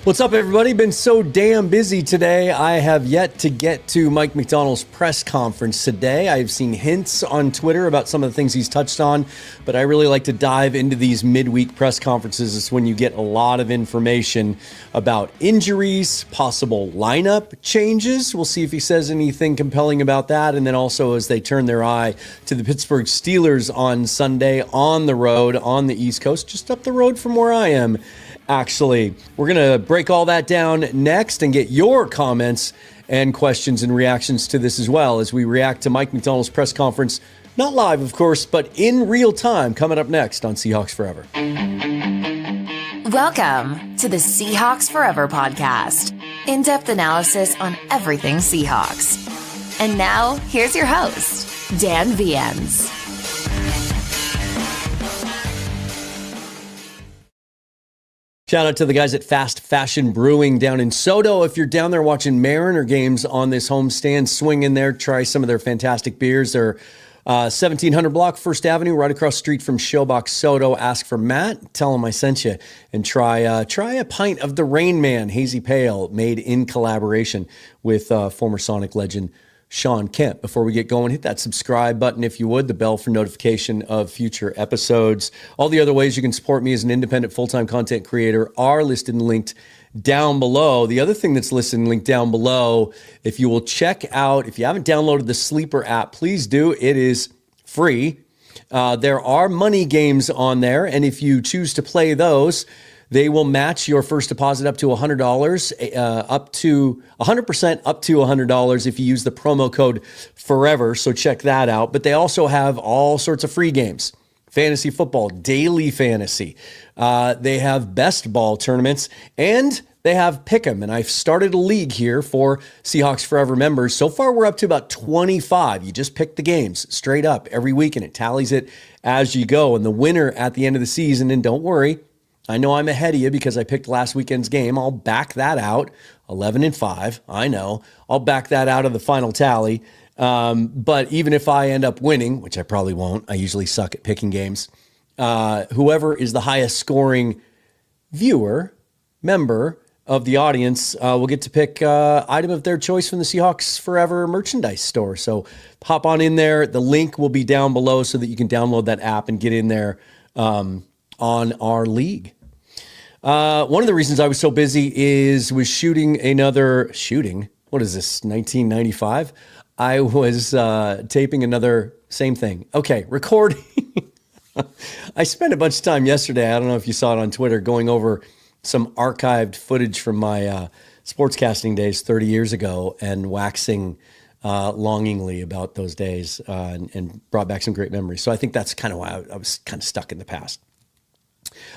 What's up, everybody? Been so damn busy today. I have yet to get to Mike Macdonald's press conference today. I've seen hints on Twitter about some of the things he's touched on, but I really like to dive into these midweek press conferences. It's when you get a lot of information about injuries, possible lineup changes. We'll see if he says anything compelling about that. And then also as they turn their eye to the Pittsburgh Steelers on Sunday on the road on the East Coast, just up the road from where I am. Actually, we're going to break all that down next and get your comments and questions and reactions to this as well as we react to Mike Macdonald's press conference. Not live, of course, but in real time, coming up next on Seahawks Forever. Welcome to the Seahawks Forever podcast. In-depth analysis on everything Seahawks. And now, here's your host, Dan Viens. Shout out to the guys at Fast Fashion Brewing down in Soto. If you're down there watching Mariner games on this homestand, swing in there, try some of their fantastic beers. They're 1700 block First Avenue, right across the street from Showbox Soto. Ask for Matt, tell him I sent you, and try a pint of the Rain Man Hazy Pale, made in collaboration with former Sonic legend Sean Kemp. Before we get going, hit that subscribe button if you would, the bell for notification of future episodes. All the other ways you can support me as an independent full-time content creator are listed and linked down below. The other thing that's listed and linked down below, if you will check out, if you haven't downloaded the Sleeper app, please do. It is free. There are money games on there, and if you choose to play those, they will match your first deposit up to $100, up to 100%, up to $100 if you use the promo code FOREVER. So check that out. But they also have all sorts of free games. Fantasy football, daily fantasy. They have best ball tournaments, and they have Pick'em. And I've started a league here for Seahawks Forever members. So far, we're up to about 25. You just pick the games straight up every week, and it tallies it as you go. And the winner at the end of the season, and don't worry, I know I'm ahead of you because I picked last weekend's game. I'll back that out. 11-5. I know. I'll back that out of the final tally. But even if I end up winning, which I probably won't, I usually suck at picking games. Whoever is the highest scoring viewer, member of the audience, will get to pick item of their choice from the Seahawks Forever merchandise store. So hop on in there. The link will be down below so that you can download that app and get in there on our league. One of the reasons I was so busy was shooting. What is this, 1995? I was taping another, same thing. Okay, recording. I spent a bunch of time yesterday, I don't know if you saw it on Twitter, going over some archived footage from my sportscasting days 30 years ago and waxing longingly about those days and brought back some great memories. So I think that's kind of why I was kind of stuck in the past.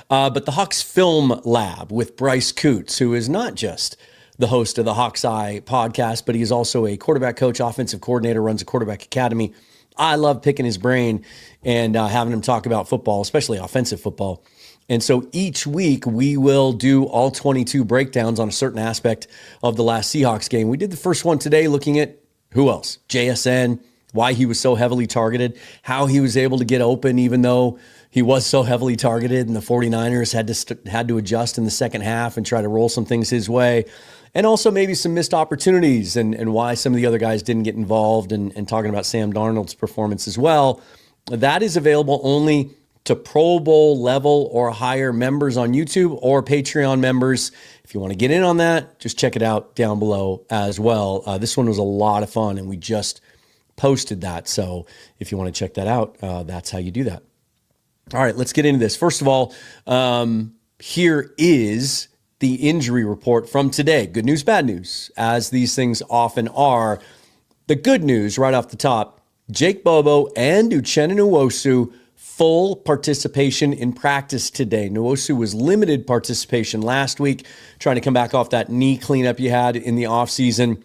But the Hawks Film Lab with Bryce Coots, who is not just the host of the Hawks Eye podcast, but he's also a quarterback coach, offensive coordinator, runs a quarterback academy. I love picking his brain and having him talk about football, especially offensive football. And so each week we will do all 22 breakdowns on a certain aspect of the last Seahawks game. We did the first one today looking at who else? JSN, why he was so heavily targeted, how he was able to get open even though he was so heavily targeted, and the 49ers had to adjust in the second half and try to roll some things his way. And also maybe some missed opportunities and why some of the other guys didn't get involved, and talking about Sam Darnold's performance as well. That is available only to Pro Bowl level or higher members on YouTube or Patreon members. If you want to get in on that, just check it out down below as well. This one was a lot of fun, and we just posted that. So if you want to check that out, that's how you do that. All right, let's get into this. First of all, here is the injury report from today. Good news, bad news, as these things often are. The good news right off the top, Jake Bobo and Uchenna Nwosu, full participation in practice today. Nwosu was limited participation last week, trying to come back off that knee cleanup you had in the offseason.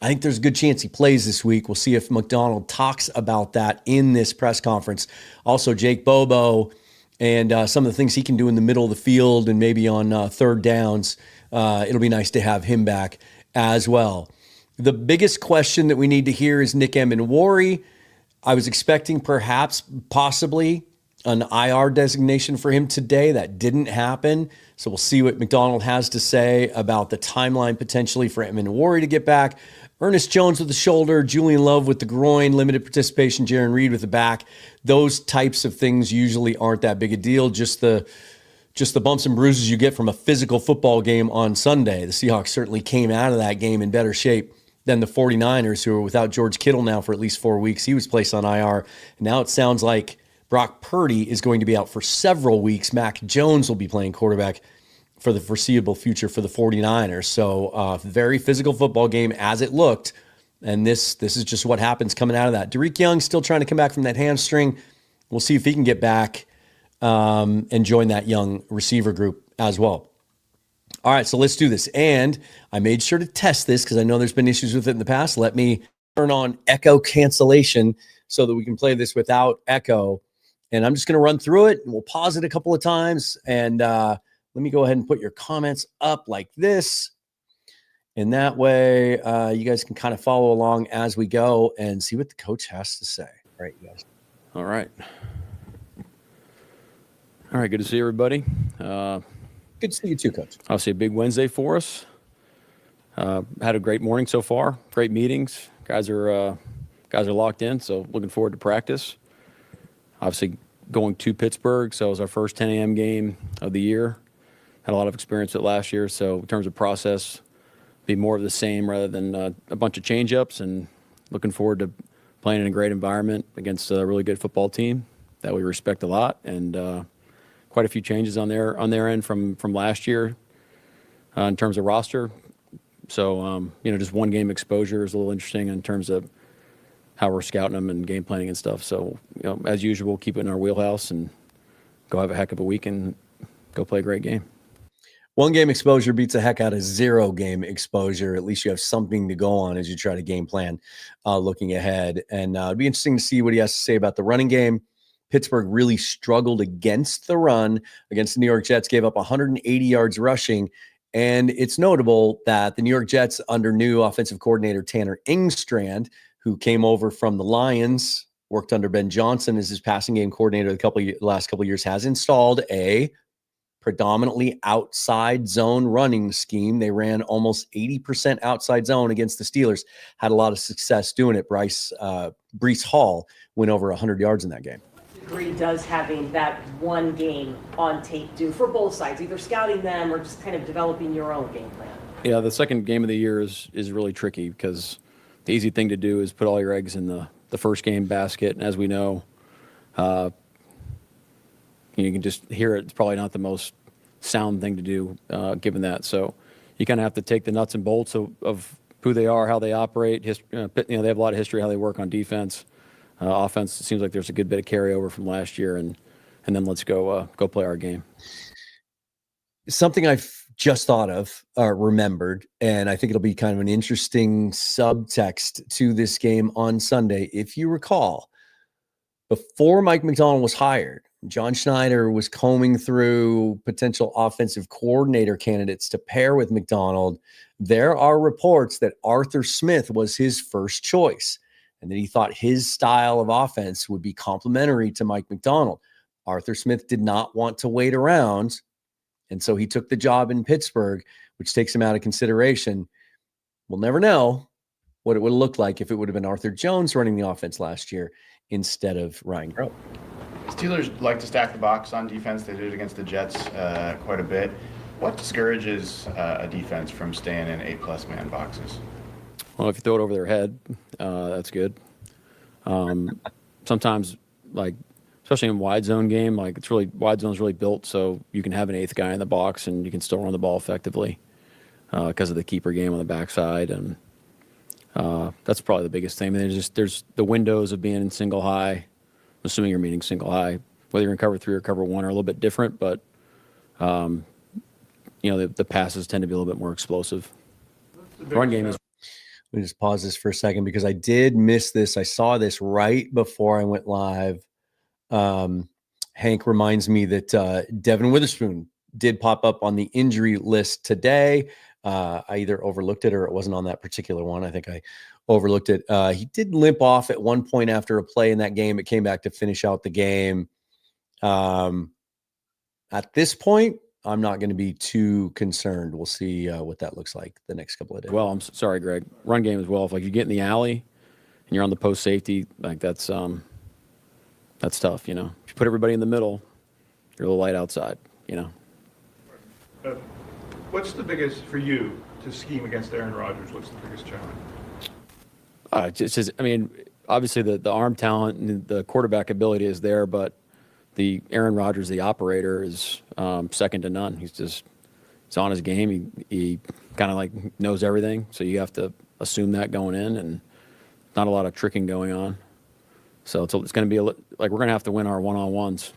I think there's a good chance he plays this week. We'll see if Macdonald talks about that in this press conference. Also, Jake Bobo and some of the things he can do in the middle of the field and maybe on third downs. It'll be nice to have him back as well. The biggest question that we need to hear is Nick Emenwari. I was expecting possibly an IR designation for him today. That didn't happen. So we'll see what Macdonald has to say about the timeline potentially for Emmett Warry to get back. Ernest Jones with the shoulder, Julian Love with the groin, limited participation, Jaron Reed with the back. Those types of things usually aren't that big a deal. Just the bumps and bruises you get from a physical football game on Sunday. The Seahawks certainly came out of that game in better shape than the 49ers, who are without George Kittle now for at least 4 weeks. He was placed on IR. And now it sounds like Brock Purdy is going to be out for several weeks. Mac Jones will be playing quarterback for the foreseeable future for the 49ers. So very physical football game as it looked. And this is just what happens coming out of that. Derek Young still trying to come back from that hamstring. We'll see if he can get back and join that young receiver group as well. All right, so let's do this. And I made sure to test this because I know there's been issues with it in the past. Let me turn on echo cancellation so that we can play this without echo. And I'm just going to run through it, and we'll pause it a couple of times. And let me go ahead and put your comments up like this. And that way you guys can kind of follow along as we go and see what the coach has to say. All right, you guys. All right. All right, good to see everybody. Good to see you too, Coach. Obviously a big Wednesday for us. Had a great morning so far. Great meetings. Guys are locked in, so looking forward to practice. Obviously going to Pittsburgh, so it was our first 10 a.m. game of the year. Had a lot of experience with it last year, so in terms of process, be more of the same rather than a bunch of change-ups, and looking forward to playing in a great environment against a really good football team that we respect a lot, and quite a few changes on their end from last year in terms of roster. So, just one game exposure is a little interesting in terms of how we're scouting them and game planning and stuff. So, as usual, keep it in our wheelhouse and go have a heck of a week and go play a great game. One game exposure beats the heck out of 0 game exposure. At least you have something to go on as you try to game plan looking ahead. And it'd be interesting to see what he has to say about the running game. Pittsburgh really struggled against the run against the New York Jets, gave up 180 yards rushing. And it's notable that the New York Jets, under new offensive coordinator Tanner Engstrand, who came over from the Lions, worked under Ben Johnson as his passing game coordinator the last couple of years, has installed a predominantly outside zone running scheme. They ran almost 80% outside zone against the Steelers, had a lot of success doing it. Breece Hall went over 100 yards in that game. Degree does having that one game on tape do for both sides, either scouting them or just kind of developing your own game plan? Yeah, the second game of the year is really tricky because the easy thing to do is put all your eggs in the first game basket. And as we know, you can just hear it. It's probably not the most sound thing to do given that. So you kind of have to take the nuts and bolts of who they are, how they operate. They have a lot of history, how they work on defense. Offense, it seems like there's a good bit of carryover from last year, and then let's go play our game. Something I've just thought of, remembered, and I think it'll be kind of an interesting subtext to this game on Sunday. If you recall, before Mike Macdonald was hired, John Schneider was combing through potential offensive coordinator candidates to pair with Macdonald. There are reports that Arthur Smith was his first choice, and that he thought his style of offense would be complementary to Mike Macdonald. Arthur Smith did not want to wait around, and so he took the job in Pittsburgh, which takes him out of consideration. We'll never know what it would have looked like if it would have been Arthur Jones running the offense last year instead of Ryan Grove. Steelers like to stack the box on defense. They did it against the Jets quite a bit. What discourages a defense from staying in 8+ man boxes? Well, if you throw it over their head, that's good. Sometimes, especially in wide zone game, wide zone's really built so you can have an 8th guy in the box and you can still run the ball effectively because of the keeper game on the backside, and that's probably the biggest thing. I mean, there's the windows of being in single high, assuming you're meeting single high, whether you're in cover 3 or cover 1 are a little bit different, but the passes tend to be a little bit more explosive. Run game is. Let me just pause this for a second because I did miss this. I saw this right before I went live. Hank reminds me that Devin Witherspoon did pop up on the injury list today. I either overlooked it or it wasn't on that particular one. I think I overlooked it. He did limp off at one point after a play in that game. It came back to finish out the game. At this point, I'm not going to be too concerned. We'll see what that looks like the next couple of days. Well, I'm sorry, Greg. Run game as well. If like you get in the alley and you're on the post safety, like that's tough. You know, if you put everybody in the middle, you're a little light outside. You know. What's the biggest for you to scheme against Aaron Rodgers? What's the biggest challenge? I mean, obviously the arm talent and the quarterback ability is there, but the Aaron Rodgers, the operator, is second to none. He's on his game. He kind of like knows everything, so you have to assume that going in, and not a lot of tricking going on. So it's going to be like we're going to have to win our one-on-ones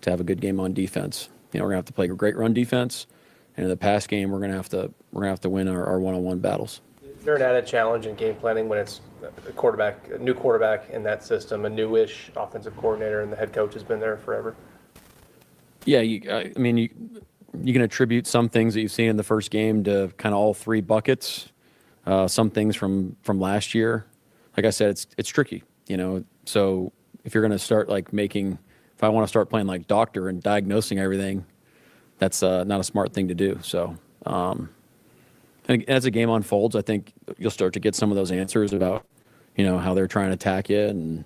to have a good game on defense. You know, we're going to have to play a great run defense, and in the pass game, we're going to have to win our one-on-one battles. Is there an added challenge in game planning when it's a new quarterback in that system, a newish offensive coordinator, and the head coach has been there forever? Yeah, I mean, you can attribute some things that you've seen in the first game to kind of all three buckets. Some things from last year. Like I said, it's tricky, you know. So if you're going to start if I want to start playing like doctor and diagnosing everything, that's not a smart thing to do. So. And as the game unfolds, I think you'll start to get some of those answers about, you know, how they're trying to attack you and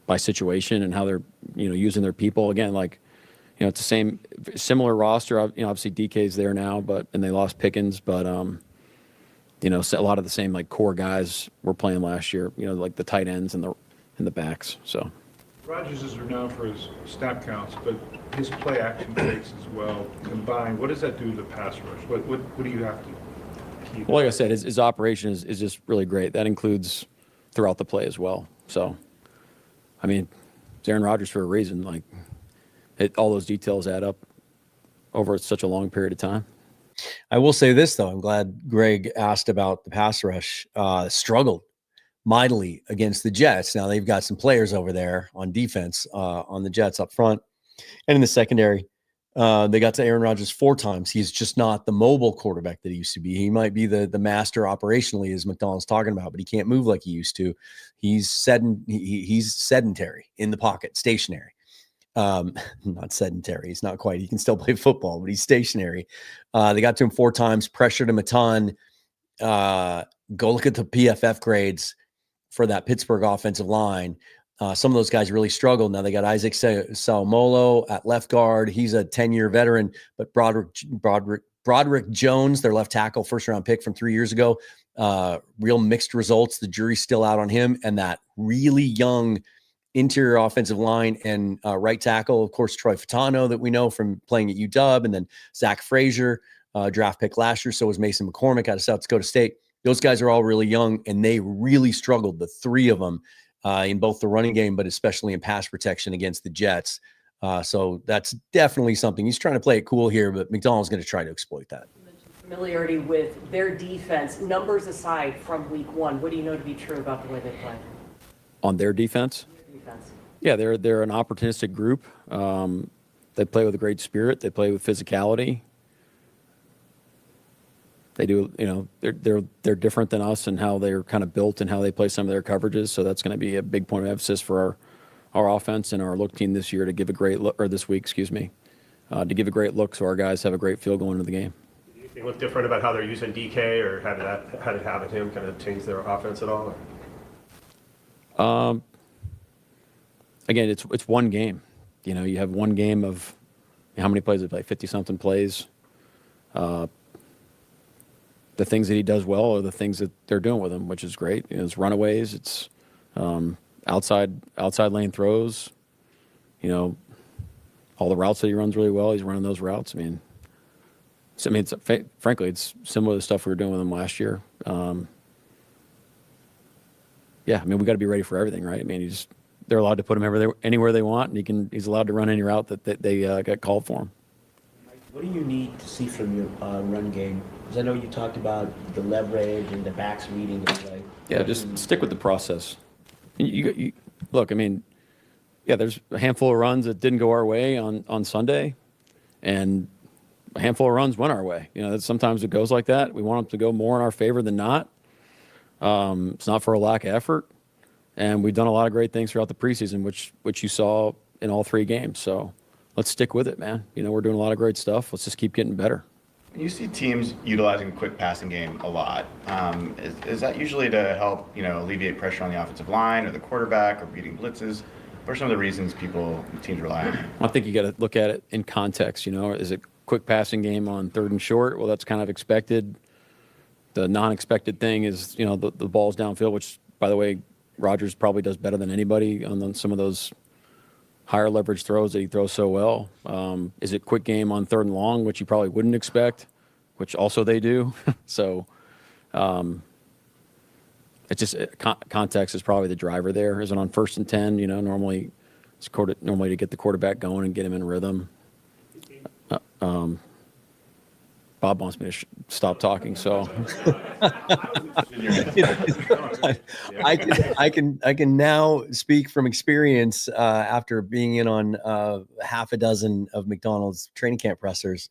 by situation and how they're, you know, using their people. Again, like, you know, it's the similar roster. You know, obviously DK's there now, and they lost Pickens, but you know, a lot of the same like core guys were playing last year. You know, like the tight ends and the backs. So. Rodgers is renowned for his snap counts, but his play action traits as well combined. What does that do to the pass rush? What do you have to keep? Well, like I said, his operation is just really great. That includes throughout the play as well. So, I mean, it's Aaron Rodgers for a reason. Like, all those details add up over such a long period of time. I will say this, though. I'm glad Greg asked about the pass rush. Struggled mightily against the Jets. Now they've got some players over there on defense on the Jets up front and in the secondary. They got to Aaron Rodgers 4 times. He's just not the mobile quarterback that he used to be. He might be the master operationally, as Macdonald's talking about, but he can't move like he used to. He's sedentary in the pocket, stationary. Not sedentary. He's not quite. He can still play football, but he's stationary. They got to him 4 times, pressured him a ton. Go look at the PFF grades for that Pittsburgh offensive line. Some of those guys really struggled. Now they got Isaac Salomolo at left guard. He's a 10-year veteran, but Broderick Jones, their left tackle, first-round pick from 3 years ago, real mixed results. The jury's still out on him. And that really young interior offensive line and right tackle, of course, Troy Fatano that we know from playing at UW, and then Zach Frazier, draft pick last year. So was Mason McCormick out of South Dakota State. Those guys are all really young, and they really struggled, the 3 of them, in both the running game, but especially in pass protection against the Jets. So that's definitely something. He's trying to play it cool here, but Macdonald's going to try to exploit that. You mentioned familiarity with their defense. Numbers aside from week 1, what do you know to be true about the way they play? On their defense? Defense. Yeah, they're an opportunistic group. They play with a great spirit. They play with physicality. They do, you know, they're different than us and how they're kind of built and how they play some of their coverages. So that's going to be a big point of emphasis for our offense and our look team this year to give a great look, or this week, excuse me, to give a great look so our guys have a great feel going into the game. Do you think look different about how they're using DK, or how did having him kind of change their offense at all? Again, it's one game. You know, you have one game of how many plays they play, 50-something plays. The things that he does well are the things that they're doing with him, which is great. You know, it's runaways, it's outside lane throws. You know, all the routes that he runs really well, he's running those routes. Frankly, it's similar to the stuff we were doing with him last year. Yeah, we got to be ready for everything, right? They're allowed to put him anywhere they want, and he's allowed to run any route that they got called for him. What do you need to see from your run game? Because I know you talked about the leverage and the backs reading the play. Yeah, just stick with the process. You look, there's a handful of runs that didn't go our way on Sunday, and a handful of runs went our way. You know, sometimes it goes like that. We want them to go more in our favor than not. It's not for a lack of effort. And we've done a lot of great things throughout the preseason, which you saw in all 3 games. So let's stick with it, man. We're doing a lot of great stuff. Let's just keep getting better. You see teams utilizing a quick passing game a lot. Is that usually to help, alleviate pressure on the offensive line or the quarterback or beating blitzes? What are some of the reasons teams rely on it? I think you got to look at it in context. Is it quick passing game on 3rd and short? Well, that's kind of expected. The non-expected thing is, the ball's downfield, which, by the way, Rodgers probably does better than anybody on some of those higher leverage throws that he throws so well. Is it quick game on 3rd and long, which you probably wouldn't expect, which also they do. So it's just context is probably the driver there. Is it on 1st and 10? Normally to get the quarterback going and get him in rhythm. Bob wants me to stop talking, so I can now speak from experience after being in on half a dozen of McDonald's training camp pressers,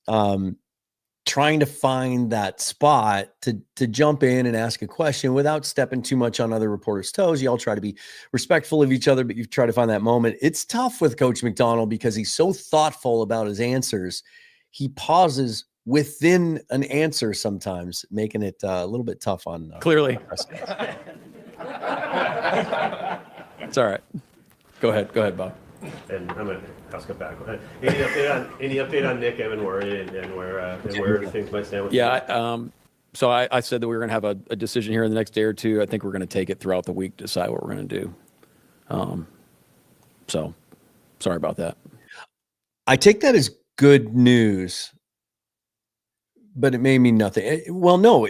trying to find that spot to jump in and ask a question without stepping too much on other reporters' toes. You all try to be respectful of each other, but you try to find that moment. It's tough with Coach McDonald because he's so thoughtful about his answers. He pauses within an answer sometimes, making it a little bit tough on clearly. It's all right. Go ahead, Bob. And I'm going to ask it back. Any update on Nick Evanwari and where things might stand with him? Yeah. So I said that we were going to have a decision here in the next day or two. I think we're going to take it throughout the week to decide what we're going to do. So sorry about that. I take that as good news, but it may mean nothing. Well, no,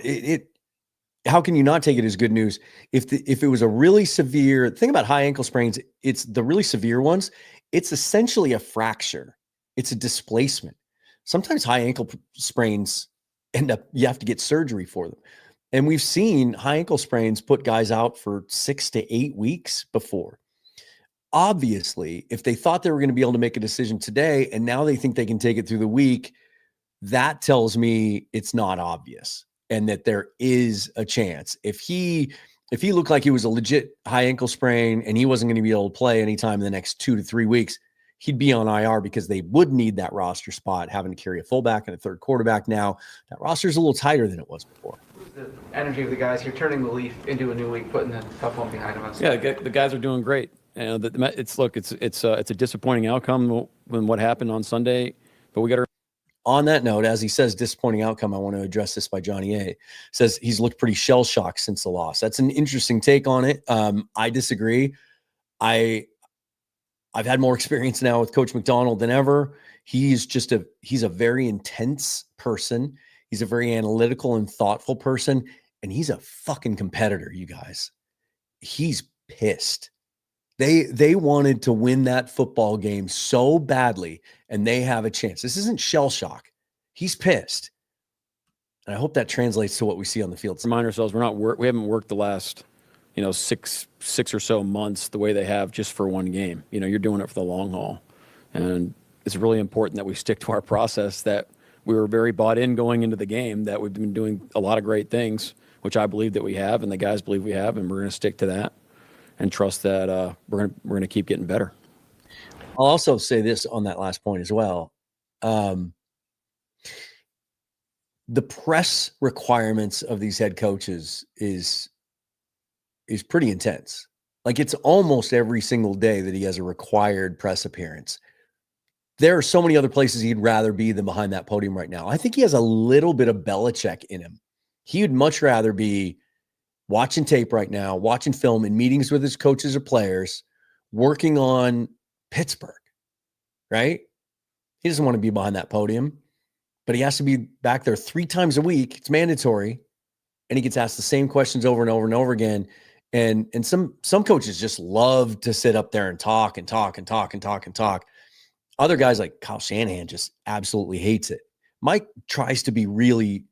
how can you not take it as good news if it was a really severe thing about high ankle sprains? It's the really severe ones. It's essentially a fracture. It's a displacement. Sometimes high ankle sprains you have to get surgery for them. And we've seen high ankle sprains put guys out for 6 to 8 weeks before. Obviously, if they thought they were going to be able to make a decision today and now they think they can take it through the week, that tells me it's not obvious and that there is a chance. If he looked like he was a legit high ankle sprain and he wasn't going to be able to play anytime in the next 2 to 3 weeks, he'd be on IR because they would need that roster spot, having to carry a fullback and a 3rd quarterback now. That roster is a little tighter than it was before. The energy of the guys here, turning the leaf into a new week, putting the tough one behind us. Yeah, the guys are doing great. It's a disappointing outcome when what happened on Sunday, but we got to. On that note, as he says, disappointing outcome, I want to address this by Johnny A. Says he's looked pretty shell-shocked since the loss. That's an interesting take on it. I disagree. I've had more experience now with Coach McDonald than ever. He's a very intense person. He's a very analytical and thoughtful person, and he's a fucking competitor, you guys. He's pissed. They wanted to win that football game so badly, and they have a chance. This isn't shell shock. He's pissed. And I hope that translates to what we see on the field. Remind ourselves we haven't worked the last, 6 or so months the way they have just for one game. You're doing it for the long haul. And it's really important that we stick to our process, that we were very bought in going into the game, that we've been doing a lot of great things, which I believe that we have, and the guys believe we have, and we're going to stick to that and trust that we're going to keep getting better. I'll also say this on that last point as well. The press requirements of these head coaches is pretty intense. Like, it's almost every single day that he has a required press appearance. There are so many other places he'd rather be than behind that podium right now. I think he has a little bit of Belichick in him. He would much rather be watching tape right now, watching film, in meetings with his coaches or players, working on Pittsburgh, right? He doesn't want to be behind that podium, but he has to be back there 3 times a week. It's mandatory. And he gets asked the same questions over and over and over again. And some coaches just love to sit up there and talk and talk and talk and talk and talk. Other guys like Kyle Shanahan just absolutely hates it. Mike tries to be really,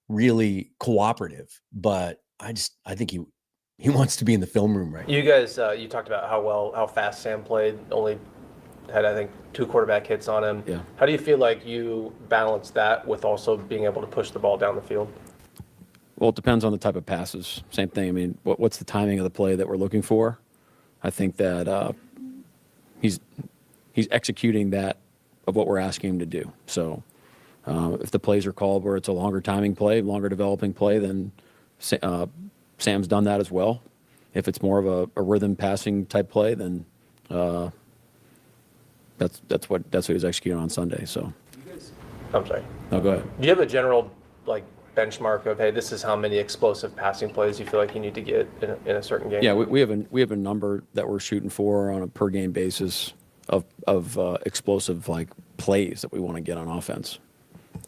really cooperative, but I think he wants to be in the film room right now. You guys, you talked about how fast Sam played. Only had, I think, 2 quarterback hits on him. Yeah. How do you feel like you balance that with also being able to push the ball down the field? Well, it depends on the type of passes. Same thing. I mean, what's the timing of the play that we're looking for? I think that he's executing that of what we're asking him to do. So if the plays are called where it's a longer timing play, longer developing play, then Sam's done that as well. If it's more of a rhythm passing type play, then that's what he's executing on Sunday. So I'm sorry. no, go ahead. Do you have a general like benchmark of, hey, this is how many explosive passing plays you feel like you need to get in a certain game? Yeah, we have a number that we're shooting for on a per game basis of explosive like plays that we want to get on offense,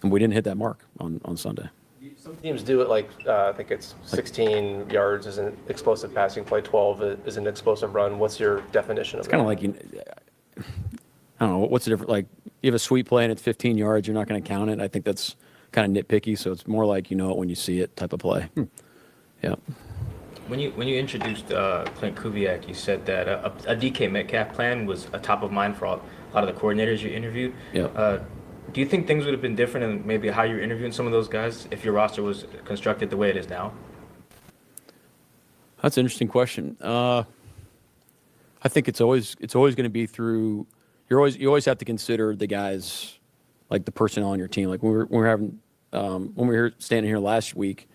and we didn't hit that mark on Sunday. Some teams do it like I think it's 16 yards is an explosive passing play, 12 is an explosive run. What's your definition of that? Kind of like I don't know what's the difference. Like you have a sweep play and it's 15 yards, you're not going to count it. I think that's kind of nitpicky. So it's more like you know it when you see it type of play. Yeah. When you introduced Clint Kubiak, you said that a DK Metcalf plan was a top of mind for a lot of the coordinators you interviewed. Yeah. Do you think things would have been different in maybe how you're interviewing some of those guys if your roster was constructed the way it is now? That's an interesting question. I think it's always going to be through. You always have to consider the guys, like the personnel on your team. Like when we were standing here last week,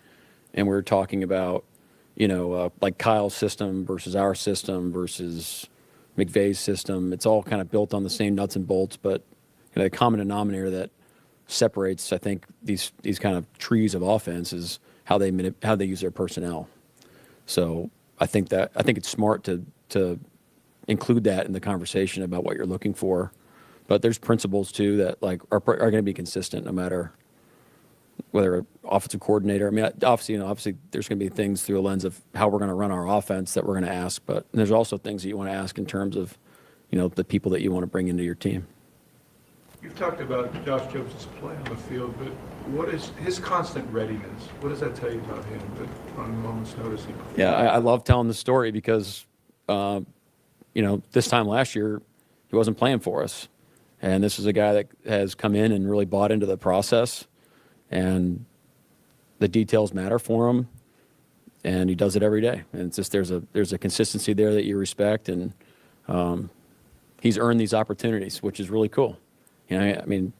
and we were talking about, like Kyle's system versus our system versus McVay's system. It's all kind of built on the same nuts and bolts, but the common denominator that separates, I think, these kind of trees of offense is how they use their personnel. So I think it's smart to include that in the conversation about what you're looking for. But there's principles too that like are going to be consistent no matter whether offensive coordinator. I mean, obviously there's going to be things through a lens of how we're going to run our offense that we're going to ask. But there's also things that you want to ask in terms of, the people that you want to bring into your team. You've talked about Josh Jacobs' play on the field, but what is his constant readiness? What does that tell you about him that on a moment's notice he performed? Yeah, I love telling the story because, this time last year, he wasn't playing for us. And this is a guy that has come in and really bought into the process. And the details matter for him. And he does it every day. And it's just there's a consistency there that you respect. And he's earned these opportunities, which is really cool. I mean,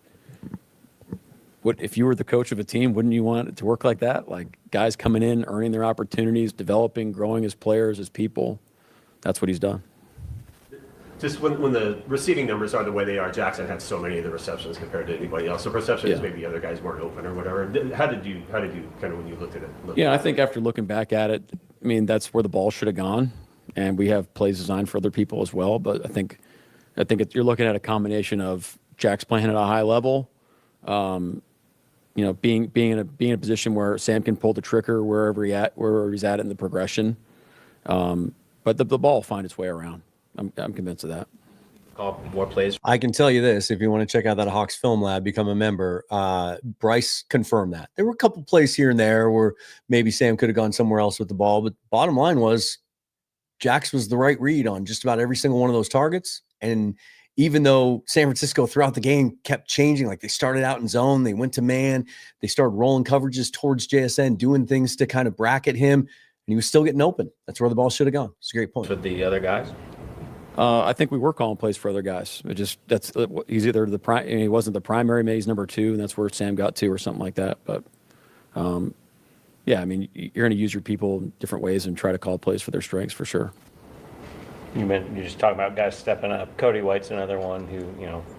if you were the coach of a team, wouldn't you want it to work like that? Like guys coming in, earning their opportunities, developing, growing as players, as people. That's what he's done. Just when the receiving numbers are the way they are, Jackson had so many of the receptions compared to anybody else. So perception is maybe the other guys weren't open or whatever. How did you kind of when you looked at it? I think after looking back at it, I mean that's where the ball should have gone, and we have plays designed for other people as well. But I think you're looking at a combination of Jack's playing at a high level, being in a position where Sam can pull the trigger wherever he's at in the progression. But the ball will find its way around. I'm convinced of that. Call more plays. I can tell you this, if you want to check out that Hawks Film Lab, become a member. Bryce confirmed that. There were a couple plays here and there where maybe Sam could have gone somewhere else with the ball, but bottom line was Jax was the right read on just about every single one of those targets. And even though San Francisco throughout the game kept changing, like they started out in zone, they went to man, they started rolling coverages towards JSN, doing things to kind of bracket him, and he was still getting open. That's where the ball should have gone. It's a great point. With the other guys? I think we were calling plays for other guys. He's either he wasn't the primary, maybe he's number 2, and that's where Sam got to or something like that. But I mean, you're going to use your people in different ways and try to call plays for their strengths for sure. You're just talking about guys stepping up. Cody White's another one who,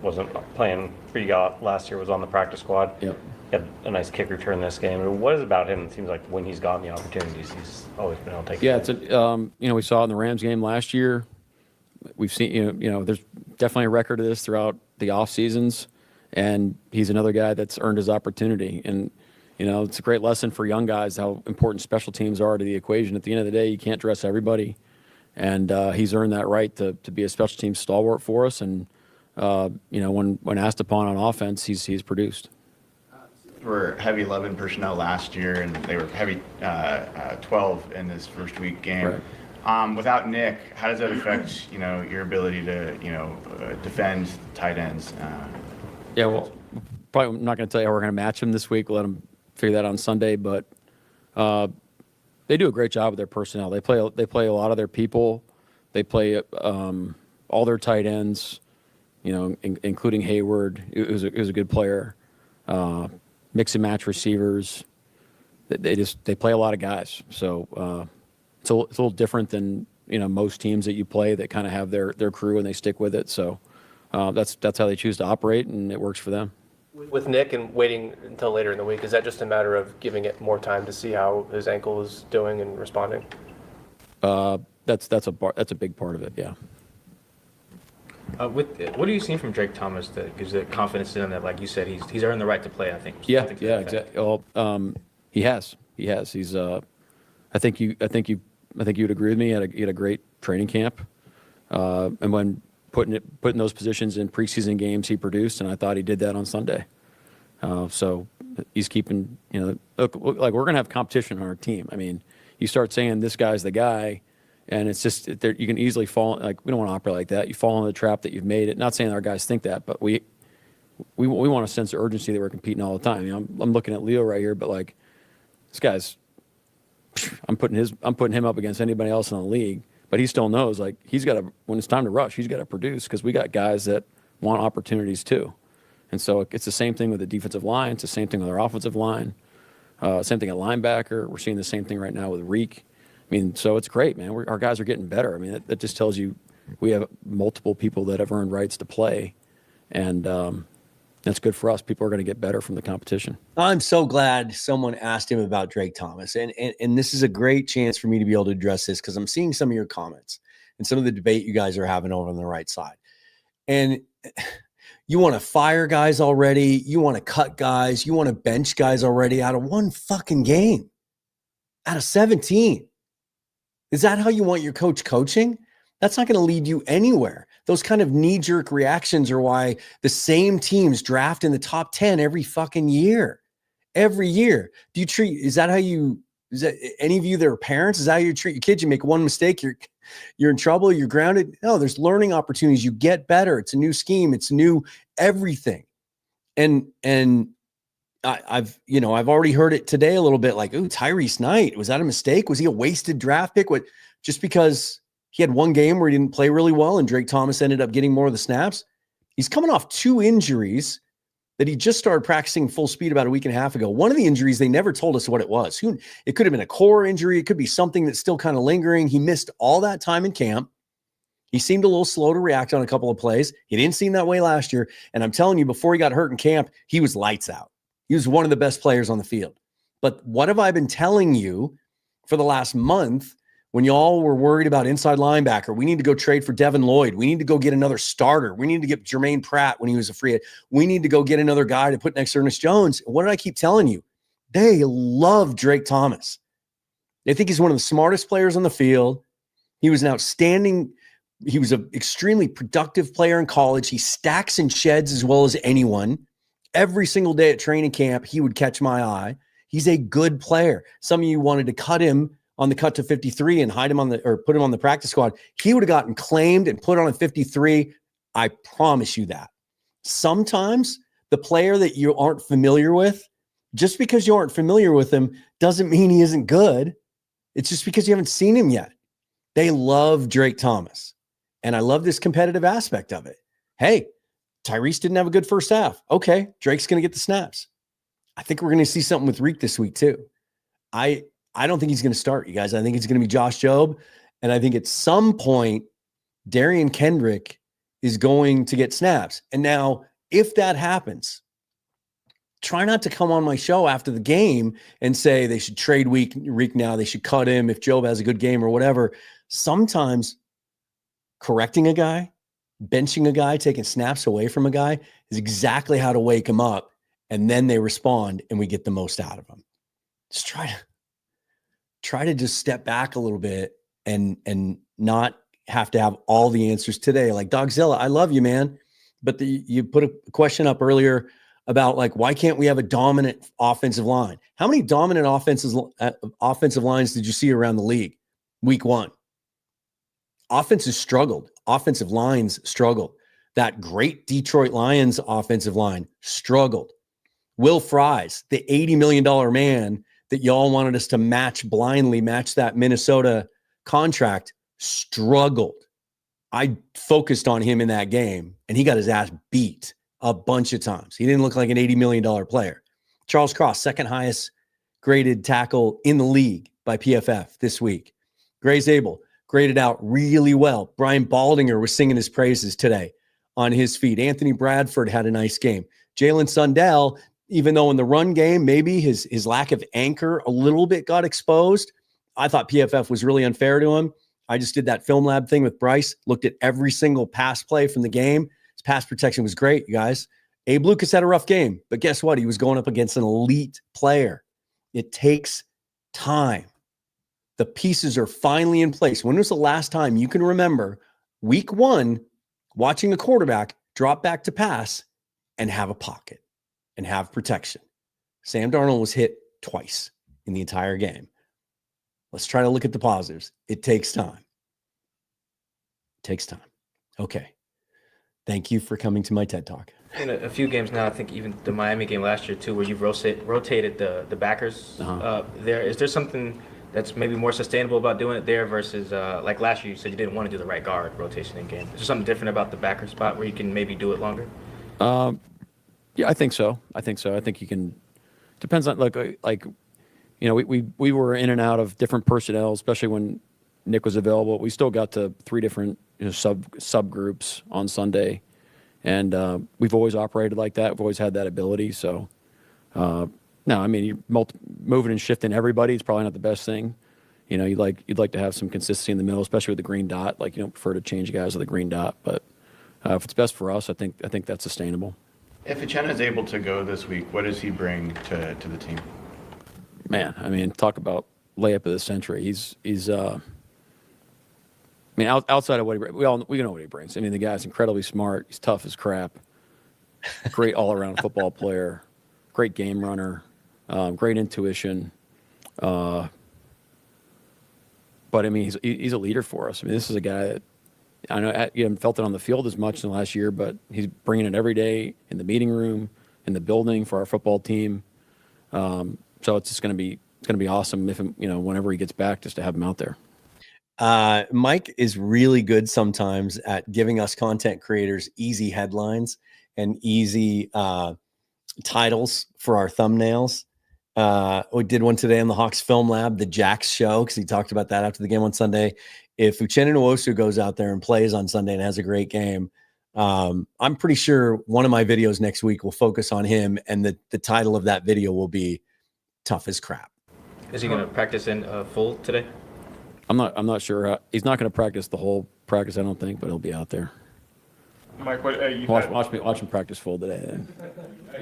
wasn't playing for you last year, was on the practice squad. Yep. He had a nice kick return this game. What is it about him? It seems like when he's gotten the opportunities, he's always been able to take it. Yeah, we saw it in the Rams game last year. We've seen, there's definitely a record of this throughout the off seasons, and he's another guy that's earned his opportunity. And, it's a great lesson for young guys how important special teams are to the equation. At the end of the day, you can't dress everybody. And he's earned that right to be a special team stalwart for us. And, when asked upon on offense, he's produced. Were heavy 11 personnel last year, and they were heavy 12 in this first week game. Right. Without Nick, how does that affect your ability to defend tight ends? Well, probably I'm not going to tell you how we're going to match him this week. We'll let him figure that out on Sunday. But They do a great job with their personnel. They play a lot of their people. They play all their tight ends, including Hayward. It was a good player. Mix and match receivers. They play a lot of guys. So it's a little different than most teams that you play that kind of have their crew and they stick with it. So that's how they choose to operate, and it works for them. With Nick and waiting until later in the week, is that just a matter of giving it more time to see how his ankle is doing and responding? That's a big part of it. Yeah. What are you seeing from Drake Thomas that gives it confidence in him that, like you said, he's earned the right to play? I think. Yeah, exactly. Well, he has. He's. I think you would agree with me. He had a great training camp, and when putting those positions in preseason games, he produced, and I thought he did that on Sunday. So he's keeping. Look, like we're gonna have competition on our team. I mean, you start saying this guy's the guy. And it's just, you can easily fall, like, we don't want to operate like that. You fall into the trap that you've made it. Not saying our guys think that, but we want a sense of urgency that we're competing all the time. I'm looking at Leo right here, but like, this guy's, I'm putting him up against anybody else in the league, but he still knows, like, when it's time to rush, he's got to produce, because we got guys that want opportunities too. And so it's the same thing with the defensive line. It's the same thing with our offensive line. Same thing at linebacker. We're seeing the same thing right now with Reek. I mean, so it's great, man. Our guys are getting better. I mean, that just tells you we have multiple people that have earned rights to play, and that's good for us. People are going to get better from the competition. I'm so glad someone asked him about Drake Thomas, and this is a great chance for me to be able to address this, because I'm seeing some of your comments and some of the debate you guys are having over on the right side. And you want to fire guys already. You want to cut guys. You want to bench guys already out of one fucking game, out of 17. Is that how you want your coach coaching? That's not going to lead you anywhere. Those kind of knee-jerk reactions are why the same teams draft in the top 10 every fucking year. Every year. Is that any of you that are parents, is that how you treat your kids? You make one mistake, you're in trouble, you're grounded. No, there's learning opportunities. You get better. It's a new scheme. It's new everything. And I've already heard it today a little bit, like, ooh, Tyrese Knight, was that a mistake? Was he a wasted draft pick? Just because he had one game where he didn't play really well and Drake Thomas ended up getting more of the snaps? He's coming off 2 injuries that he just started practicing full speed about a week and a half ago. One of the injuries, they never told us what it was. It could have been a core injury. It could be something that's still kind of lingering. He missed all that time in camp. He seemed a little slow to react on a couple of plays. He didn't seem that way last year. And I'm telling you, before he got hurt in camp, he was lights out. He was one of the best players on the field. But what have I been telling you for the last month when y'all were worried about inside linebacker? We need to go trade for Devin Lloyd. We need to go get another starter. We need to get Jermaine Pratt when he was a free agent. We need to go get another guy to put next to Ernest Jones. What did I keep telling you? They love Drake Thomas. They think he's one of the smartest players on the field. He was an extremely productive player in college. He stacks and sheds as well as anyone. Every single day at training camp, he would catch my eye. He's a good player. Some of you wanted to cut him on the cut to 53 and hide him put him on the practice squad. He would have gotten claimed and put on a 53. I promise you that. Sometimes the player that you aren't familiar with, just because you aren't familiar with him doesn't mean he isn't good. It's just because you haven't seen him yet. They love Drake Thomas. And I love this competitive aspect of it. Hey, Tyrese didn't have a good first half. Okay, Drake's going to get the snaps. I think we're going to see something with Reek this week too. I don't think he's going to start, you guys. I think it's going to be Josh Jobe. And I think at some point, Darian Kendrick is going to get snaps. And now, if that happens, try not to come on my show after the game and say they should trade Reek now. They should cut him if Jobe has a good game or whatever. Sometimes correcting a guy, benching a guy, taking snaps away from a guy is exactly how to wake him up. And then they respond and we get the most out of them. Just try to just step back a little bit and not have to have all the answers today. Like Dogzilla, I love you, man. But you put a question up earlier about, like, why can't we have a dominant offensive line? How many dominant offensive lines did you see around the league week 1? Offenses struggled. Offensive lines struggled. That great Detroit Lions offensive line struggled. Will Fries, the $80 million man that y'all wanted us to blindly match that Minnesota contract, struggled. I focused on him in that game, and he got his ass beat a bunch of times. He didn't look like an $80 million player. Charles Cross, second highest graded tackle in the league by PFF this week. Gray Zabel graded out really well. Brian Baldinger was singing his praises today on his feed. Anthony Bradford had a nice game. Jalen Sundell, even though in the run game, maybe his lack of anchor a little bit got exposed, I thought PFF was really unfair to him. I just did that film lab thing with Bryce, looked at every single pass play from the game. His pass protection was great, you guys. Abe Lucas had a rough game, but guess what? He was going up against an elite player. It takes time. The pieces are finally in place. When was the last time you can remember week 1 watching a quarterback drop back to pass and have a pocket and have protection? Sam Darnold was hit twice in the entire game. Let's try to look at the positives. It takes time. It takes time. Okay. Thank you for coming to my TED Talk. In a few games now, I think even the Miami game last year too, where you've rotated the backers there. Is there something that's maybe more sustainable about doing it there versus like last year you said you didn't want to do the right guard rotation in game? Is there something different about the backer spot where you can maybe do it longer? Yeah, I think so. I think you can. Depends on like you know, we were in and out of different personnel, especially when Nick was available. We still got to 3 different subgroups on Sunday, and we've always operated like that. We've always had that ability. So, no, I mean, you're moving and shifting everybody is probably not the best thing. You know, you'd like to have some consistency in the middle, especially with the green dot. Like, you don't prefer to change guys with a green dot, but if it's best for us, I think that's sustainable. If Uchenna is able to go this week, what does he bring to the team? Man, I mean, talk about layup of the century. He's I mean, outside of what he brings, we know what he brings. I mean, the guy's incredibly smart. He's tough as crap. Great all-around football player. Great game runner. Great intuition. But I mean, he's a leader for us. I mean, this is a guy that I know you haven't felt it on the field as much in the last year, but he's bringing it every day in the meeting room, in the building for our football team. So it's just going to be awesome if, you know, whenever he gets back, just to have him out there. Mike is really good sometimes at giving us content creators easy headlines and easy titles for our thumbnails. We did one today on the Hawks Film Lab, the Jacks show, because he talked about that after the game on Sunday. If Uchenna Nwosu goes out there and plays on Sunday and has a great game, I'm pretty sure one of my videos next week will focus on him, and the title of that video will be Tough as Crap. Is he going to practice in full today? I'm not sure. He's not going to practice the whole practice, I don't think, but he'll be out there. Mike, what Watch him practice full today. Then.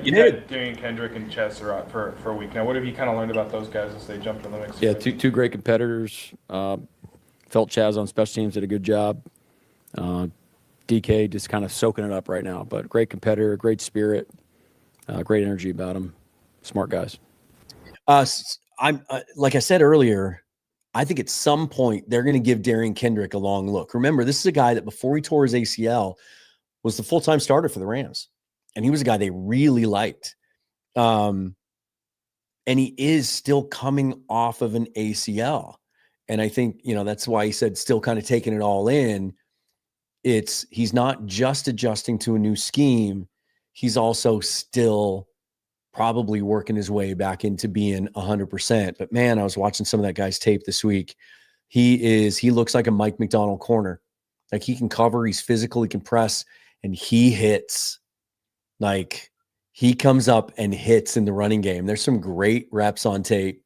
You had Darian Kendrick and Chester out for a week now. What have you kind of learned about those guys as they jumped in the mix? Yeah, two great competitors. Felt Chaz on special teams did a good job. DK just kind of soaking it up right now, but great competitor, great spirit, great energy about him. Smart guys. I'm like I said earlier, I think at some point they're going to give Darian Kendrick a long look. Remember, this is a guy that before he tore his ACL was the full-time starter for the Rams, and he was a guy they really liked. And he is still coming off of an ACL. And I think, you know, that's why he said still kind of taking it all in. He's not just adjusting to a new scheme. He's also still probably working his way back into being 100%. But man, I was watching some of that guy's tape this week. He looks like a Mike Macdonald corner. Like, he can cover, he's physical, he can press, and he hits. Like, he comes up and hits in the running game. There's some great reps on tape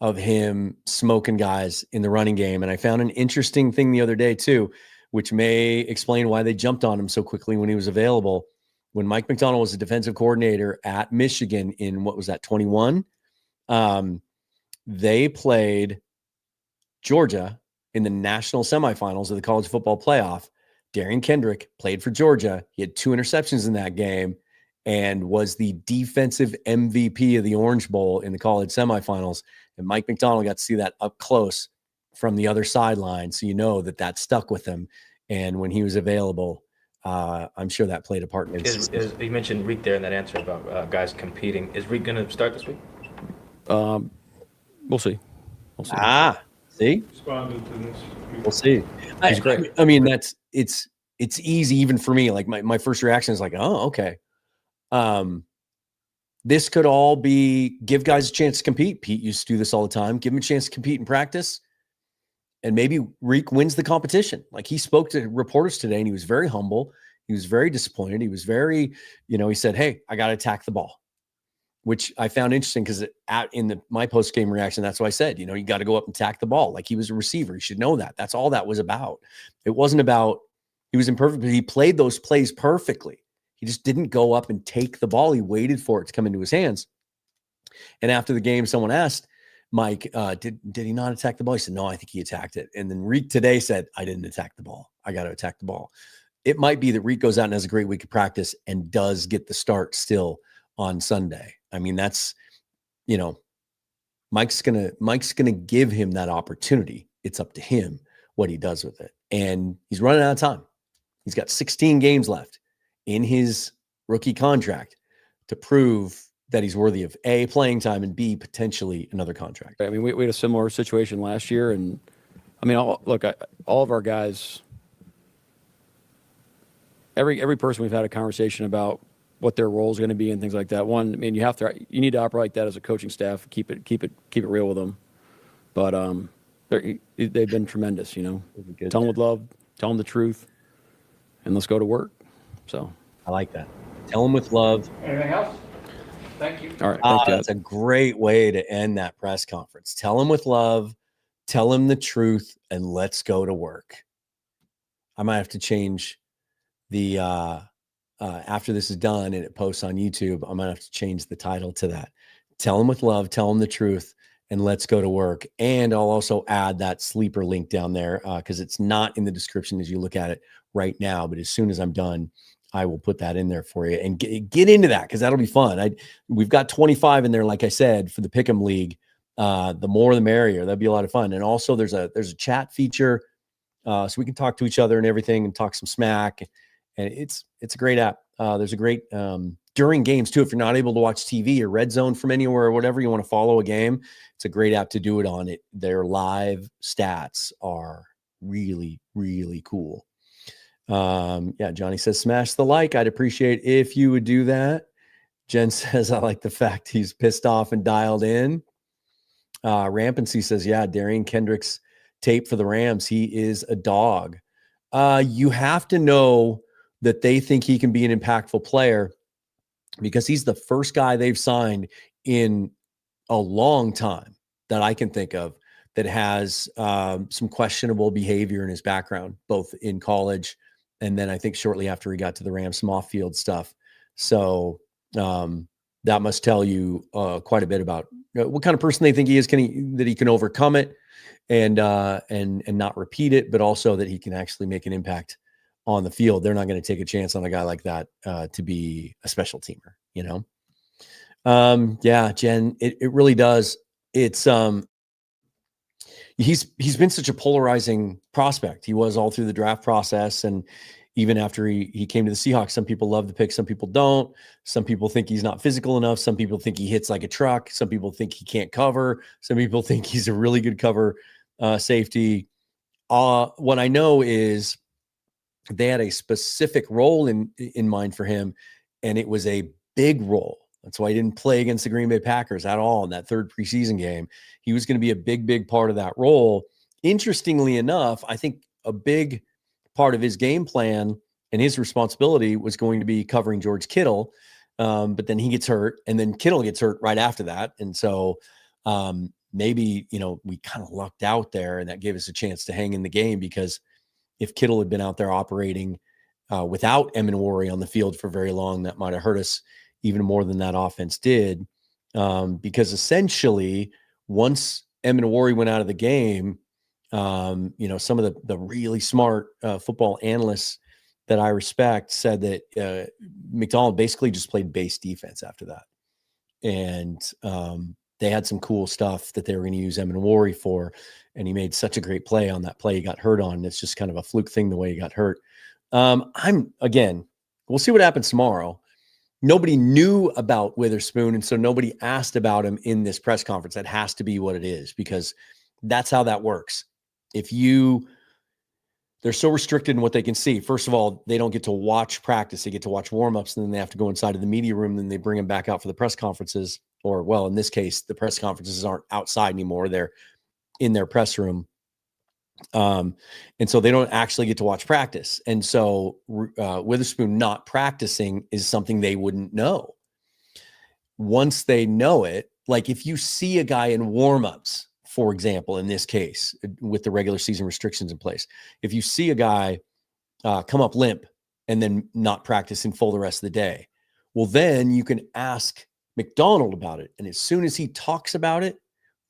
of him smoking guys in the running game. And I found an interesting thing the other day too, which may explain why they jumped on him so quickly when he was available. When Mike Macdonald was a defensive coordinator at Michigan in, what was that, 21? They played Georgia in the national semifinals of the college football playoff. Darian Kendrick played for Georgia. He had 2 interceptions in that game and was the defensive MVP of the Orange Bowl in the college semifinals. And Mike Macdonald got to see that up close from the other sideline. So you know that stuck with him. And when he was available, I'm sure that played a part in it. You mentioned Reek there in that answer about guys competing. Is Reek going to start this week? We'll see. We'll see. See? Responded to this. We'll see. He's great. I mean, it's easy even for me. Like my first reaction is like, oh, okay. This could all be give guys a chance to compete. Pete used to do this all the time. Give him a chance to compete in practice. And maybe Reek wins the competition. Like he spoke to reporters today and he was very humble. He was very disappointed. He was very, he said, hey, I got to attack the ball, which I found interesting because in my post-game reaction, that's what I said, you got to go up and attack the ball. Like he was a receiver. He should know that. That's all that was about. It wasn't about, he was imperfect, but he played those plays perfectly. He just didn't go up and take the ball. He waited for it to come into his hands. And after the game, someone asked, Mike, did he not attack the ball? He said, no, I think he attacked it. And then Reek today said, I didn't attack the ball. I got to attack the ball. It might be that Reek goes out and has a great week of practice and does get the start still on Sunday. I mean, that's, Mike's gonna give him that opportunity. It's up to him what he does with it. And he's running out of time. He's got 16 games left in his rookie contract to prove that he's worthy of A, playing time, and B, potentially another contract. I mean, we had a similar situation last year, and I mean, all of our guys, every person we've had a conversation about what their role is going to be and things like that. One, I mean, you need to operate like that as a coaching staff. Keep it real with them. But they've been tremendous. Tell them with love, tell them the truth, and let's go to work. So I like that. Tell them with love. Anything else? Thank you. All right. Thank you. That's a great way to end that press conference. Tell them with love, tell them the truth, and let's go to work. I might have to change the after this is done and it posts on YouTube, I might have to change the title to that. Tell them with love, tell them the truth, and let's go to work. And I'll also add that sleeper link down there because it's not in the description as you look at it right now. But as soon as I'm done, I will put that in there for you and get into that because that'll be fun. We've got 25 in there, like I said, for the Pick'em League. The more the merrier. That'd be a lot of fun. And also there's a chat feature so we can talk to each other and everything and talk some smack. And it's a great app. There's a great during games too. If you're not able to watch TV or Red Zone from anywhere or whatever, you want to follow a game, it's a great app to do it on. Their live stats are really, really cool. Yeah, Johnny says, smash the like. I'd appreciate if you would do that. Jen says, I like the fact he's pissed off and dialed in. Rampancy says, yeah, Darian Kendrick's tape for the Rams. He is a dog. You have to know that they think he can be an impactful player because he's the first guy they've signed in a long time that I can think of that has some questionable behavior in his background, both in college and then I think shortly after he got to the Rams, some off-field stuff. So that must tell you quite a bit about what kind of person they think he is, that he can overcome it and not repeat it, but also that he can actually make an impact on the field. They're not going to take a chance on a guy like that to be a special teamer, Yeah, Jen, it really does. It's he's been such a polarizing prospect. He was all through the draft process. And even after he came to the Seahawks, some people love the pick. Some people don't. Some people think he's not physical enough. Some people think he hits like a truck. Some people think he can't cover. Some people think he's a really good cover safety. What I know is they had a specific role in mind for him, and it was a big role. That's why he didn't play against the Green Bay Packers at all in that third preseason game. He was going to be a big part of that role. Interestingly enough, I think a big part of his game plan and his responsibility was going to be covering George Kittle. But then he gets hurt, and then Kittle gets hurt right after that. And so maybe, we kind of lucked out there, and that gave us a chance to hang in the game, because if Kittle had been out there operating without Amenwari on the field for very long, that might have hurt us even more than that offense did. Because essentially, once Amenwari went out of the game, some of the really smart football analysts that I respect said that Macdonald basically just played base defense after that. And they had some cool stuff that they were going to use Amenwari for. And he made such a great play on that play he got hurt on. It's just kind of a fluke thing the way he got hurt. We'll see what happens tomorrow. nobody knew about Witherspoon, and so nobody asked about him in this press conference. That has to be what it is, because that's how that works. They're so restricted in what they can see. First of all, they don't get to watch practice. They get to watch warm-ups, and then they have to go inside of the media room, and then they bring them back out for the press conferences. Or, well, in this case, the press conferences aren't outside anymore. They're in their press room. And so they don't actually get to watch practice. And so Witherspoon not practicing is something they wouldn't know. Once they know it, like if you see a guy in warm-ups, for example, in this case, with the regular season restrictions in place, if you see a guy come up limp and then not practice in full the rest of the day, well, then you can ask Macdonald about it. And as soon as he talks about it,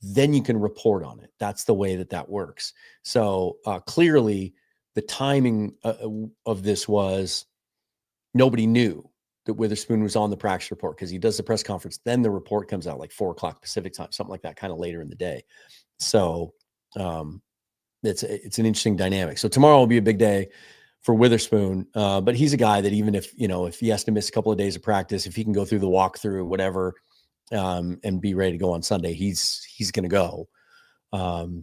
then you can report on it. That's the way that works. So clearly the timing of this was nobody knew that Witherspoon was on the practice report, because he does the press conference. Then the report comes out like 4:00 Pacific time, something like that, kind of later in the day. So it's an interesting dynamic. So tomorrow will be a big day for Witherspoon. But he's a guy that even if he has to miss a couple of days of practice, if he can go through the walkthrough, whatever, and be ready to go on Sunday, he's going to go.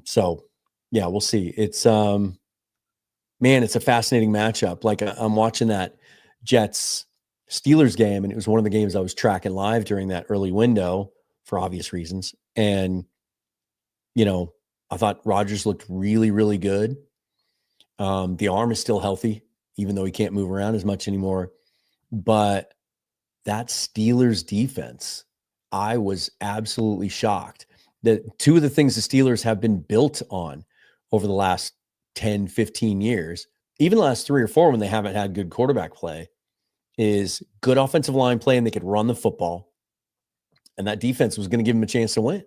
So yeah, we'll see. It's it's a fascinating matchup. Like I'm watching that Jets Steelers game, and it was one of the games I was tracking live during that early window for obvious reasons. And, I thought Rodgers looked really, really good. The arm is still healthy, even though he can't move around as much anymore. But that Steelers defense, I was absolutely shocked that two of the things the Steelers have been built on over the last 10, 15 years, even the last 3 or 4 when they haven't had good quarterback play, is good offensive line play, and they could run the football. And that defense was going to give them a chance to win.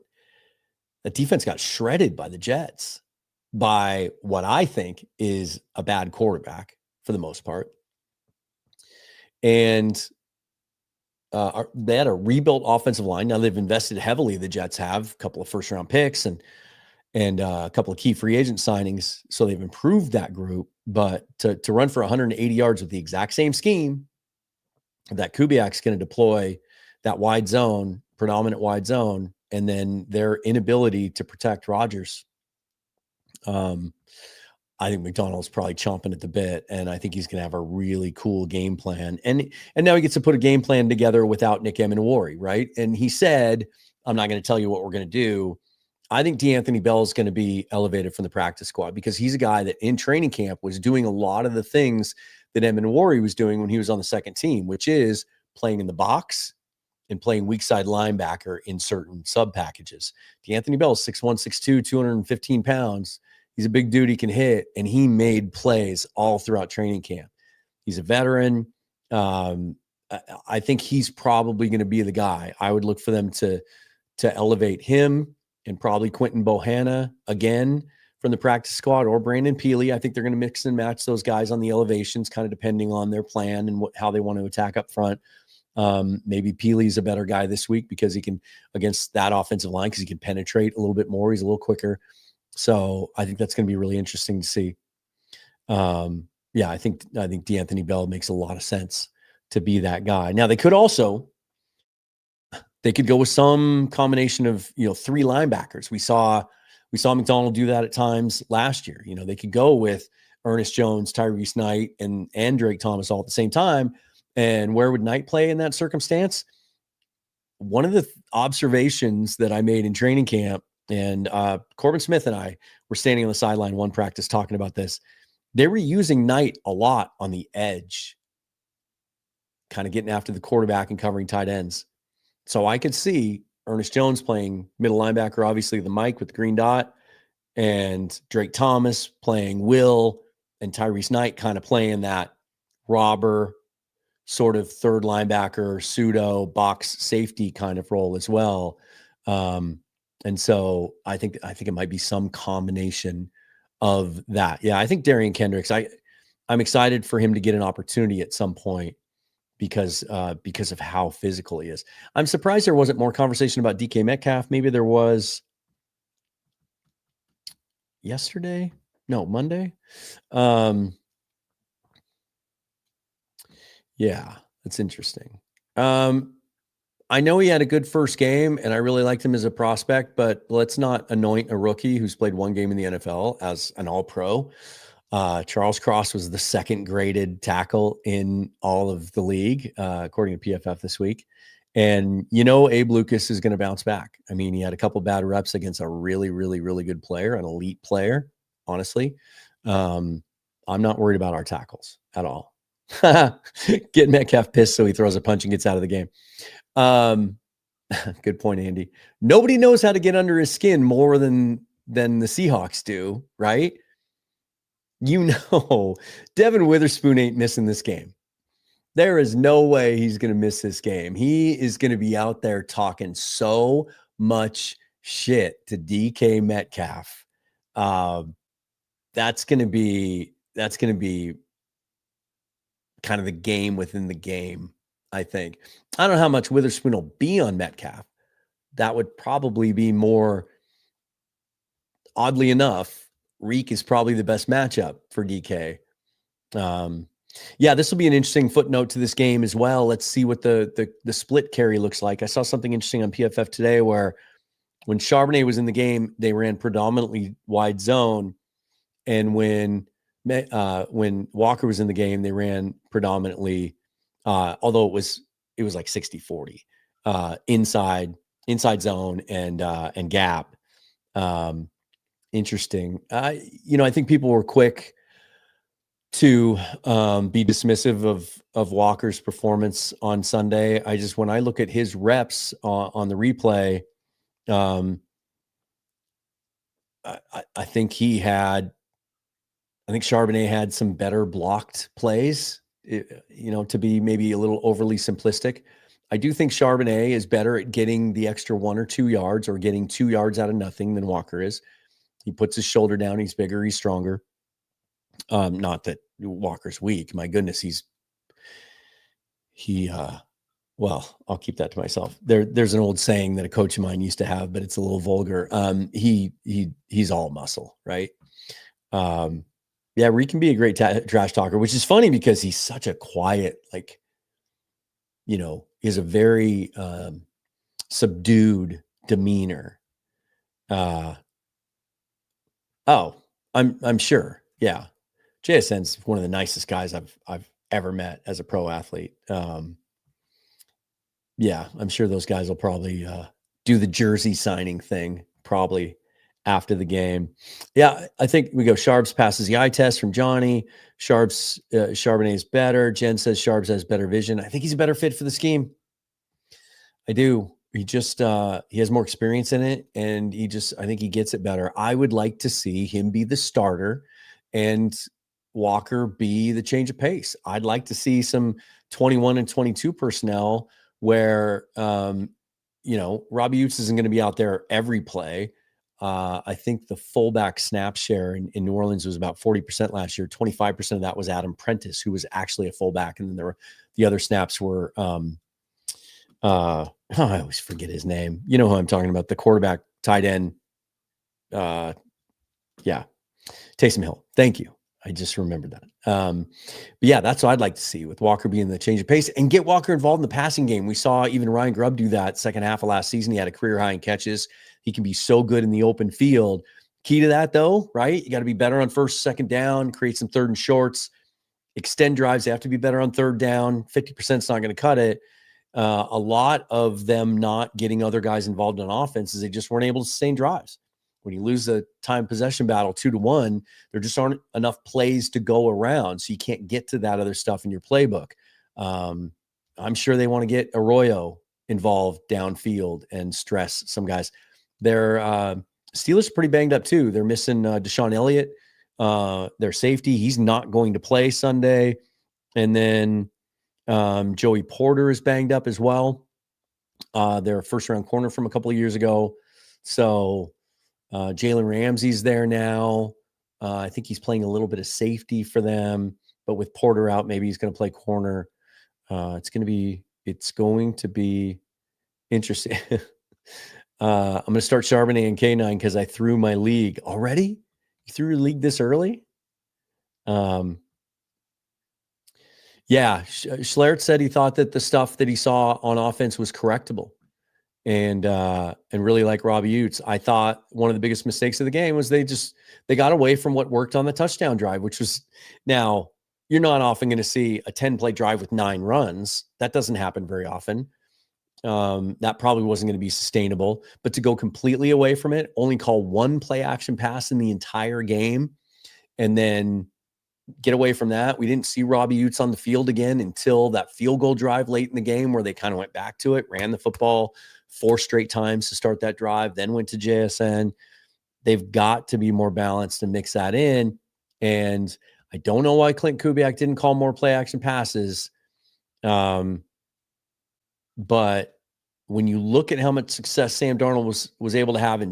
That defense got shredded by the Jets by what I think is a bad quarterback for the most part. And they had a rebuilt offensive line. Now they've invested heavily. The Jets have a couple of first-round picks and a couple of key free agent signings. So they've improved that group. But to run for 180 yards with the exact same scheme that Kubiak's going to deploy, that wide zone, predominant wide zone, and then their inability to protect Rodgers. I think Macdonald's probably chomping at the bit, and I think he's going to have a really cool game plan. And now he gets to put a game plan together without Nick Amenawari, right? And he said, I'm not going to tell you what we're going to do. I think D'Anthony Bell is going to be elevated from the practice squad, because he's a guy that in training camp was doing a lot of the things that Amenawari was doing when he was on the second team, which is playing in the box and playing weak side linebacker in certain sub packages. D'Anthony Bell is 6'1", 6'2", 215 pounds. He's a big dude. He can hit, and he made plays all throughout training camp. He's a veteran. I think he's probably going to be the guy. I would look for them to elevate him, and probably Quentin Bohanna again from the practice squad, or Brandon Peely. I think they're going to mix and match those guys on the elevations, kind of depending on their plan and how they want to attack up front. Maybe Peely's a better guy this week because he can, against that offensive line, because he can penetrate a little bit more. He's a little quicker. So I think that's going to be really interesting to see. I think D'Anthony Bell makes a lot of sense to be that guy. Now they could go with some combination of, 3 linebackers. We saw Macdonald do that at times last year. They could go with Ernest Jones, Tyrese Knight, and Drake Thomas all at the same time. And where would Knight play in that circumstance? One of the observations that I made in training camp, and Corbin Smith and I were standing on the sideline one practice talking about this. They were using Knight a lot on the edge, kind of getting after the quarterback and covering tight ends. So I could see Ernest Jones playing middle linebacker, obviously the Mike with the green dot, and Drake Thomas playing Will, and Tyrese Knight kind of playing that robber, sort of third linebacker, pseudo box safety kind of role as well. And so I think it might be some combination of that. Yeah, I think Darian Kendricks, I'm excited for him to get an opportunity at some point because of how physical he is. I'm surprised there wasn't more conversation about DK Metcalf. Maybe there was Monday. Yeah, that's interesting. I know he had a good first game, and I really liked him as a prospect, but let's not anoint a rookie who's played one game in the NFL as an all-pro. Charles Cross was the second graded tackle in all of the league, according to PFF this week. And, Abe Lucas is going to bounce back. I mean, he had a couple bad reps against a really, really, really good player, an elite player, honestly. I'm not worried about our tackles at all. Get Metcalf pissed so he throws a punch and gets out of the game. Good point, Andy. Nobody knows how to get under his skin more than the Seahawks do, right? Devin Witherspoon ain't missing this game. There is no way he's going to miss this game. He is going to be out there talking so much shit to DK Metcalf. That's going to be kind of the game within the game, I think. I don't know how much Witherspoon will be on Metcalf. That would probably be more, oddly enough, Reek is probably the best matchup for DK. This will be an interesting footnote to this game as well. Let's see what the split carry looks like. I saw something interesting on PFF today where when Charbonnet was in the game, they ran predominantly wide zone. And when Walker was in the game, they ran predominantly, although it was like 60-40, inside zone and gap. Interesting. I think people were quick to be dismissive of Walker's performance on Sunday. When I look at his reps on the replay, I think Charbonnet had some better blocked plays, to be maybe a little overly simplistic. I do think Charbonnet is better at getting the extra 1 or 2 yards or getting 2 yards out of nothing than Walker is. He puts his shoulder down. He's bigger. He's stronger. Not that Walker's weak. My goodness, well, I'll keep that to myself. There's an old saying that a coach of mine used to have, but it's a little vulgar. He's all muscle, right? Reek can be a great trash talker, which is funny because he's such a quiet, he's a very subdued demeanor. I'm sure. Yeah. JSN's one of the nicest guys I've ever met as a pro athlete. I'm sure those guys will probably do the jersey signing thing probably after the game. Yeah, I think we go Sharps passes the eye test from Johnny. Charbonnet is better. Jen says Sharps has better vision. I think he's a better fit for the scheme. I do. He just he has more experience in it, and I think he gets it better. I would like to see him be the starter and Walker be the change of pace. I'd like to see some 21 and 22 personnel where Robbie Utes isn't going to be out there every play. I think the fullback snap share in New Orleans was about 40% last year. 25% of that was Adam Prentice, who was actually a fullback, and then the other snaps were I always forget his name. You know who I'm talking about, the quarterback, tight end. Taysom Hill. Thank you. I just remembered that. That's what I'd like to see, with Walker being the change of pace and get Walker involved in the passing game. We saw even Ryan Grubb do that second half of last season. He had a career high in catches. He can be so good in the open field. Key to that, though, right? You got to be better on first, second down, create some third and shorts, extend drives. They have to be better on third down. 50% is not going to cut it. A lot of them not getting other guys involved in offense is they just weren't able to sustain drives. When you lose the time possession battle 2-1, there just aren't enough plays to go around. So you can't get to that other stuff in your playbook. I'm sure they want to get Arroyo involved downfield and stress some guys. Their Steelers are pretty banged up too. They're missing Deshaun Elliott, their safety. He's not going to play Sunday. And then Joey Porter is banged up as well. Their first-round corner from a couple of years ago. So Jalen Ramsey's there now. I think he's playing a little bit of safety for them, but with Porter out, maybe he's going to play corner. It's going to be interesting. I'm going to start Charbonnet and K9 because I threw my league already. You threw your league this early? Yeah, Schlaert said he thought that the stuff that he saw on offense was correctable, and really like Robbie Utes. I thought one of the biggest mistakes of the game was they got away from what worked on the touchdown drive, which was, now you're not often going to see a 10-play drive with 9 runs. That doesn't happen very often. That probably wasn't going to be sustainable, but to go completely away from it, only call 1 play action pass in the entire game, and then get away from that. We didn't see Robbie Utes on the field again until that field goal drive late in the game, where they kind of went back to it, ran the football 4 straight times to start that drive, then went to JSN. They've got to be more balanced and mix that in. And I don't know why Clint Kubiak didn't call more play action passes. But when you look at how much success Sam Darnold was able to have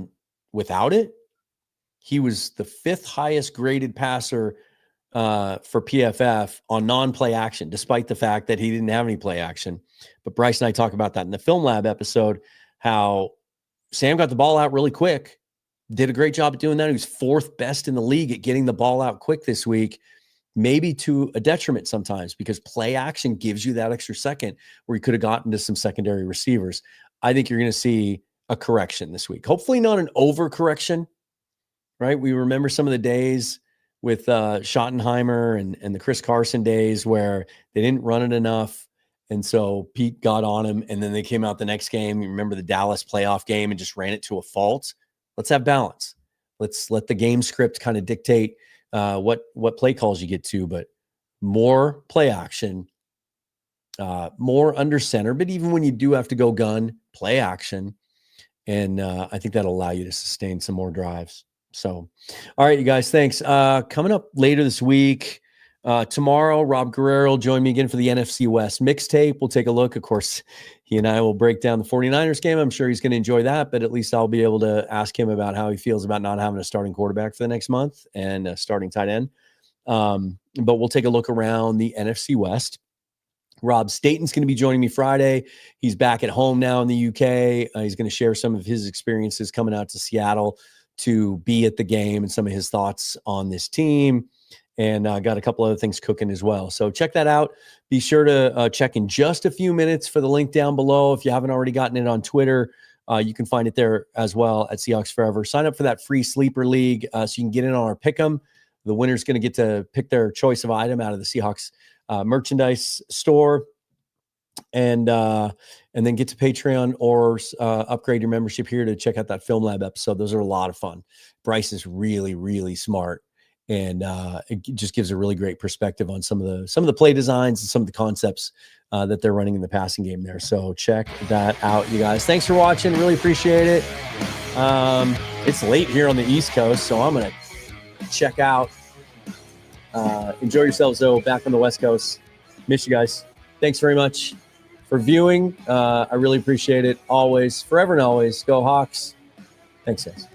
without it, he was the 5th highest graded passer for PFF on non-play action, despite the fact that he didn't have any play action. But Bryce and I talk about that in the Film Lab episode, how Sam got the ball out really quick, did a great job at doing that. He was 4th best in the league at getting the ball out quick this week, maybe to a detriment sometimes, because play action gives you that extra second where he could have gotten to some secondary receivers. I think you're going to see a correction this week. Hopefully not an overcorrection, right? We remember some of the days with Schottenheimer and the Chris Carson days where they didn't run it enough. And so Pete got on him, and then they came out the next game. You remember the Dallas playoff game and just ran it to a fault. Let's have balance. Let's let the game script kind of dictate what play calls you get to, but more play action, more under center. But even when you do have to go gun, play action. And I think that'll allow you to sustain some more drives. So, all right, you guys, thanks. Coming up later this week, tomorrow, Rob Guerrero will join me again for the NFC West mixtape. We'll take a look. Of course, he and I will break down the 49ers game. I'm sure he's going to enjoy that, but at least I'll be able to ask him about how he feels about not having a starting quarterback for the next month and a starting tight end. But we'll take a look around the NFC West. Rob Staten's going to be joining me Friday. He's back at home now in the UK. He's going to share some of his experiences coming out to Seattle to be at the game and some of his thoughts on this team. And got a couple other things cooking as well. So check that out. Be sure to check in just a few minutes for the link down below. If you haven't already gotten it on Twitter, you can find it there as well at Seahawks Forever. Sign up for that free sleeper league so you can get in on our pick'em. The winner's going to get to pick their choice of item out of the Seahawks merchandise store, and then get to Patreon or upgrade your membership here to check out that Film Lab episode. Those are a lot of fun. Bryce is really, really smart, and it just gives a really great perspective on some of the play designs and some of the concepts that they're running in the passing game there. So check that out, you guys. Thanks for watching. Really appreciate it. It's late here on the East Coast, so I'm gonna check out. Enjoy yourselves, though, back on the West Coast. Miss you guys. Thanks very much for viewing. I really appreciate it. Always, forever and always, go Hawks. Thanks, guys.